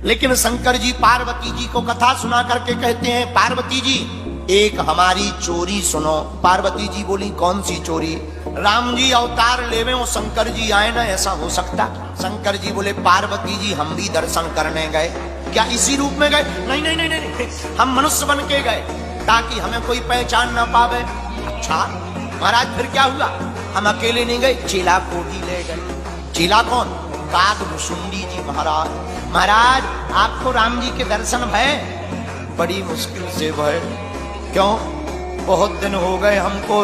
लेकिन शंकर जी पार्वती जी को कथा सुना करके कहते हैं, पार्वती जी एक हमारी चोरी सुनो। पार्वती जी बोली कौन सी चोरी? राम जी अवतार लेवे और शंकर जी आए ना, ऐसा हो सकता? शंकर जी बोले पार्वती जी हम भी दर्शन करने गए। क्या इसी रूप में गए? नहीं नहीं नहीं नहीं, हम मनुष्य बन के गए ताकि हमें कोई पहचान ना पावे। अच्छा महाराज फिर क्या हुआ? हम अकेले नहीं गए, चेला को भी ले गए। चेला कौन? कागभुशुंडी जी महाराज। महाराज आपको राम जी के दर्शन भय? बड़ी मुश्किल से भय। क्यों? बहुत दिन हो गए हमको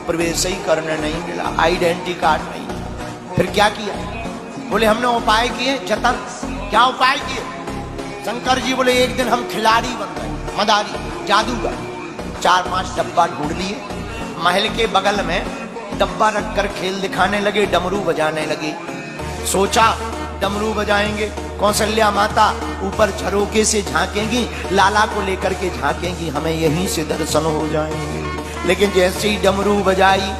प्रवेश ही करने नहीं मिला, आइडेंटिटी कार्ड नहीं। फिर क्या किया? बोले हमने उपाय किए जतन। क्या उपाय किए? शंकर जी बोले एक दिन हम खिलाड़ी बन गए, मदारी जादूगर। 4-5 डब्बा ढूंढ लिए, महल के बगल में डब्बा रखकर खेल दिखाने लगे, डमरू बजाने लगे। सोचा डमरू बजाएंगे, कौशल्या माता ऊपर झरोके से झांकेंगी, लाला को लेकर के झांकेंगी, हमें यहीं से दर्शन हो जाएंगे। लेकिन जैसे ही डमरू बजाई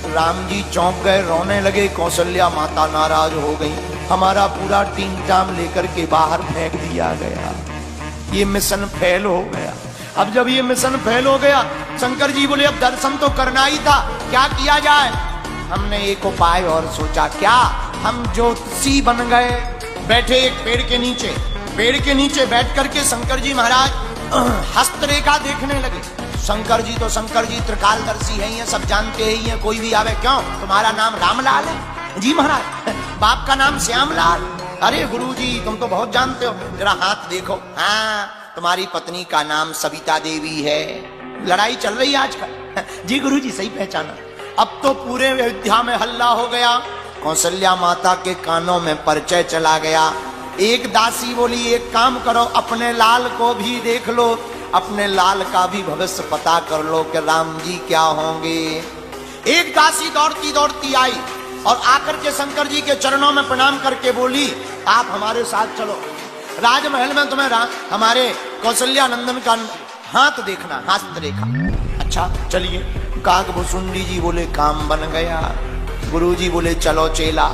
राम जी चौंक गए, रोने लगे। कौशल्या माता नाराज हो गई, हमारा पूरा टीम टाम लेकर के बाहर फेंक दिया गया। ये मिशन फेल हो गया। अब जब ये मिशन फेल हो गया, शंकर जी बोले अब दर्शन तो करना ही था, क्या किया जाए? हमने एक उपाय और सोचा। क्या? हम ज्योतिषी बन गए, बैठे एक पेड़ के नीचे। पेड़ के नीचे बैठ करके शंकर जी महाराज हस्तरेखा देखने लगे। शंकर जी तो शंकर जी त्रिकालदर्शी है, ये सब जानते ही हैं, कोई भी आवे। क्यों तुम्हारा नाम रामलाल है? जी महाराज। बाप का नाम श्यामलाल? अरे गुरुजी तुम तो बहुत जानते हो, जरा हाथ देखो। हाँ तुम्हारी पत्नी का नाम सविता देवी है। लड़ाई चल रही है आजकल। जी गुरुजी सही पहचाना। अब तो पूरे अयोध्या में हल्ला हो गया। कौशल्या माता के कानों में परिचय चला गया। एक दासी बोली एक काम करो, अपने लाल को भी देख लो, अपने लाल का भी भविष्य पता कर लो कि राम जी क्या होंगे। एक दासी दौड़ती दौड़ती आई और आकर के शंकर जी के चरणों में प्रणाम करके बोली आप हमारे साथ चलो, राजमहल में तुम्हें हमारे कौशल्या नंदन का हाथ देखना, हाथ रेखा। अच्छा चलिए। कागभुशुंडी जी बोले काम बन गया। गुरुजी बोले चलो चेला।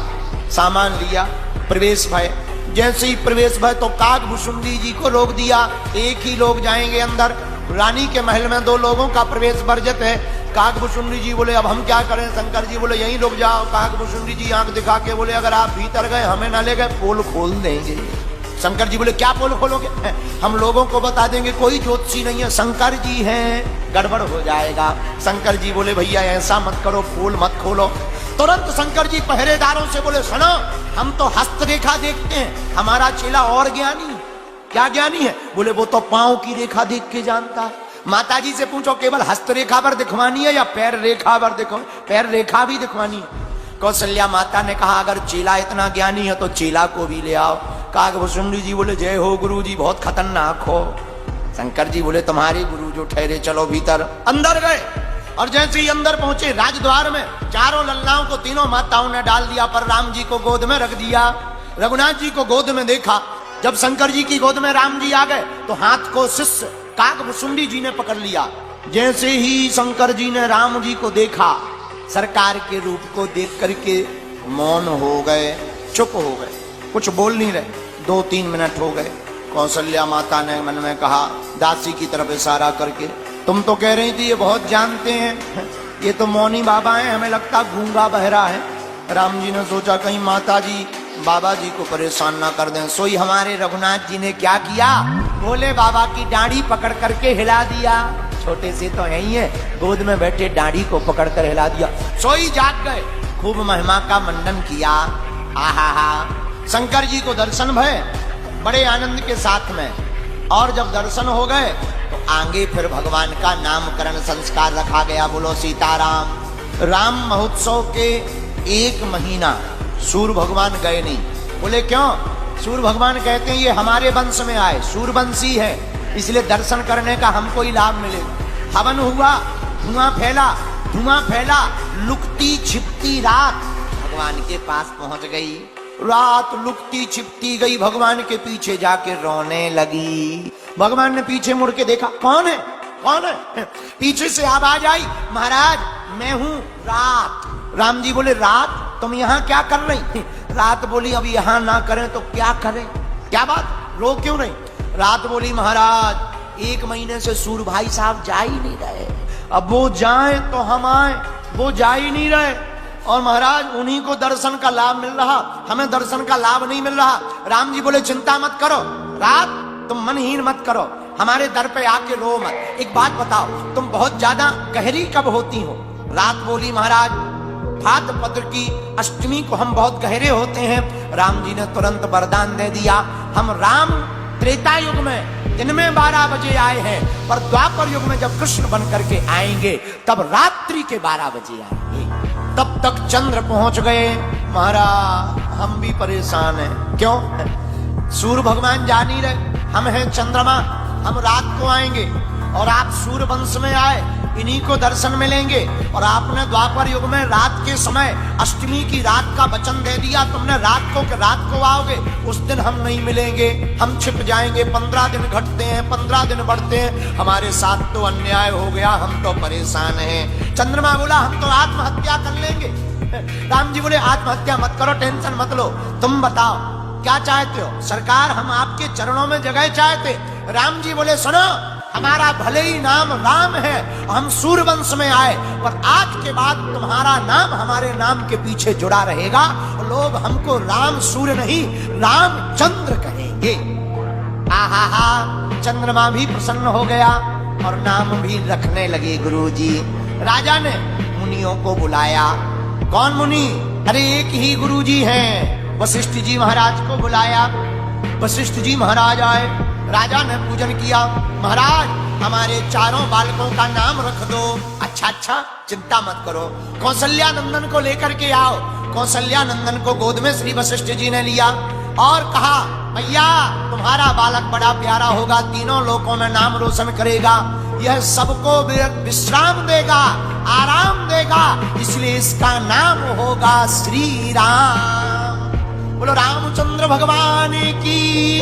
सामान लिया, प्रवेश भय। जैसे ही प्रवेश भय तो कागभुशुंडी जी को रोक दिया, एक ही लोग जाएंगे अंदर। रानी के महल में 2 लोगों का प्रवेश वर्जित है। कागभुशुंडी जी बोले अब हम क्या करें? शंकर जी बोले यहीं रुक जाओ। कागभुशुंडी जी आंख दिखा के बोले अगर आप भीतर गए हमें ना ले गए पोल खोल देंगे। शंकर जी बोले क्या पोल खोलोगे? हम लोगों को बता देंगे कोई ज्योतिषी नहीं है, शंकर जी हैं, गड़बड़ हो जाएगा। शंकर जी बोले भैया ऐसा मत करो, पोल मत खोलो। तुरंत शंकर जी पहरेदारों से बोले सुनो हम तो हस्तरेखा देखते हैं, हमारा चेला और ज्ञानी। क्या ज्ञानी है? बोले वो तो पांव की रेखा देख के जानता है। माता जी से पूछो केवल हस्तरेखा पर दिखवानी है या पैर रेखा पर दिखो? पैर रेखा भी दिखवानी है। कौशल्या माता ने कहा अगर चेला इतना ज्ञानी है तो चेला को भी ले आओ। कागभुशुंडी जी बोले जय हो गुरु जी, बहुत खतरनाक हो। शंकर जी बोले तुम्हारे गुरु जो ठहरे, चलो भीतर। अंदर गए और जैसे ही अंदर पहुंचे राजद्वार में चारों लल्लाओं को तीनों माताओं ने डाल दिया, पर राम जी को गोद में रख दिया। रघुनाथ जी को गोद में देखा। जब शंकर जी की गोद में राम जी आ गए तो हाथ को शिष्य कागभुशुंडी जी ने पकड़ लिया। जैसे ही शंकर जी ने राम जी को देखा, सरकार के रूप को देख करके मौन हो गए, चुप हो गए, कुछ बोल नहीं रहे। 2-3 मिनट हो गए। कौशल्या माता ने मन में कहा दासी की तरफ इशारा करके, तुम तो कह रही थी ये बहुत जानते हैं, ये तो मौनी बाबा हैं, हमें लगता गूंगा बहरा है। राम जी ने सोचा कहीं माता जी बाबा जी को परेशान ना कर दें। सोई हमारे रघुनाथ जी ने क्या किया? भोले बाबा की डांडी पकड़ करके हिला दिया। छोटे से तो यही है, गोद में बैठे डांडी को पकड़ कर हिला दिया। सोई जाग गए, खूब महिमा का मंडन किया। आहा शंकर जी को दर्शन भय बड़े आनंद के साथ में। और जब दर्शन हो गए तो आगे फिर भगवान का नामकरण संस्कार रखा गया। बोलो सीताराम। राम महोत्सव के 1 महीना सूर्य भगवान गए नहीं। बोले क्यों? सूर्य भगवान कहते हैं ये हमारे वंश में आए, सूर्यवंशी है, इसलिए दर्शन करने का हमको ही लाभ मिलेगा। हवन हुआ, धुआं फैला, लुकती छिपती रात भगवान के पास पहुंच गई। रात लुकती छिपती गई, भगवान के पीछे जाके रोने लगी। भगवान ने पीछे मुड़ के देखा, कौन है? कौन है? पीछे से आवाज आई, महाराज मैं हूं रात। राम जी बोले रात तुम यहाँ क्या कर रही? रात बोली अब यहाँ ना करें तो क्या करें? क्या बात? रो क्यों नहीं? रात बोली महाराज 1 महीने से सूर भाई साहब जा ही नहीं रहे, अब वो जाए तो हम आए, वो जा ही नहीं रहे। और महाराज उन्हीं को दर्शन का लाभ मिल रहा, हमें दर्शन का लाभ नहीं मिल रहा। राम जी बोले चिंता मत करो, रात तुम मनहीन मत करो, हमारे दर पे आके रो मत। एक बात बताओ, तुम बहुत ज्यादा गहरी कब होती हो? रात बोली महाराज भाद्रपद की अष्टमी को हम बहुत गहरे होते हैं। राम जी ने तुरंत वरदान दे दिया, हम राम त्रेता युग में दिन में 12 बजे आए हैं, पर द्वापर युग में जब कृष्ण बन करके आएंगे तब रात्रि के 12 बजे आएंगे। तब तक चंद्र पहुंच गए। महाराज हम भी परेशान हैं, क्यों? सूर्य भगवान जा नहीं रहे, हम हैं चंद्रमा, हम रात को आएंगे और आप सूर्य वंश में आए, इन्हीं को दर्शन मिलेंगे। और आपने द्वापर युग में रात के समय अष्टमी की रात का वचन दे दिया, तुमने रात को आओगे, उस दिन हम नहीं मिलेंगे, हम छिप जाएंगे। 15 दिन घटते हैं, 15 दिन बढ़ते हैं, हमारे साथ तो अन्याय हो गया, हम तो परेशान हैं। चंद्रमा बोला हम तो आत्महत्या कर लेंगे। राम जी बोले आत्महत्या मत करो, टेंशन मत लो, तुम बताओ क्या चाहते हो? सरकार हम आपके चरणों में जगह चाहते। राम जी बोले सुनो, हमारा भले ही नाम राम है, हम सूर्यवंश में आए, पर आज के बाद तुम्हारा नाम हमारे नाम के पीछे जुड़ा रहेगा। लोग हमको राम सूर्य नहीं रामचंद्र कहेंगे। आहा, चंद्रमा भी प्रसन्न हो गया और नाम भी रखने लगे गुरुजी। राजा ने मुनियों को बुलाया। कौन मुनि? अरे एक ही गुरुजी हैं। वशिष्ठ जी महाराज को बुलाया। वशिष्ठ जी महाराज आए, राजा ने पूजन किया। महाराज हमारे चारों बालकों का नाम रख दो। अच्छा, चिंता मत करो, कौशल्या नंदन को लेकर के आओ। कौशल्या नंदन को गोद में श्री वशिष्ठ जी ने लिया और कहा भैया तुम्हारा बालक बड़ा प्यारा होगा, तीनों लोकों में नाम रोशन करेगा, यह सबको विश्राम देगा, आराम देगा, इसलिए इसका नाम होगा श्री राम। बोलो रामचंद्र भगवान की।